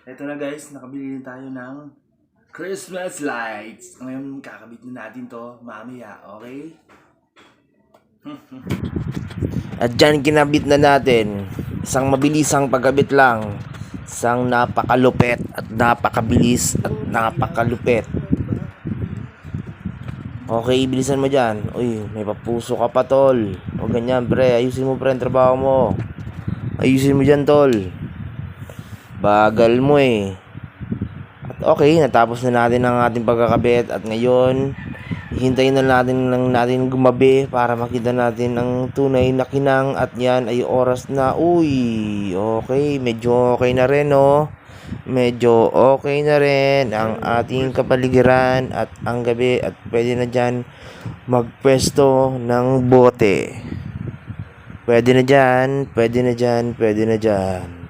Ito na guys, nakabili tayo ng Christmas lights. Ngayon, kakabit na natin to mamaya, okay? At dyan kinabit na natin. Isang mabilisang pagkabit lang. Isang napakalupet at napakabilis at napakalupet. Okay, bilisan mo dyan. Uy, may papuso ka pa, tol. O ganyan, pre. Ayusin mo, pre, ang trabaho mo. Ayusin mo dyan, tol. Bagal mo eh. At okay, natapos na natin ang ating pagkakabit. At ngayon, hintayin na natin gumabi para makita natin ang tunay na kinang. At yan ay oras na. Uy, okay, medyo okay na rin, oh. Medyo okay na rin ang ating kapaligiran at ang gabi at pwede na dyan magpwesto ng bote. Pwede na dyan, pwede na dyan, pwede na dyan.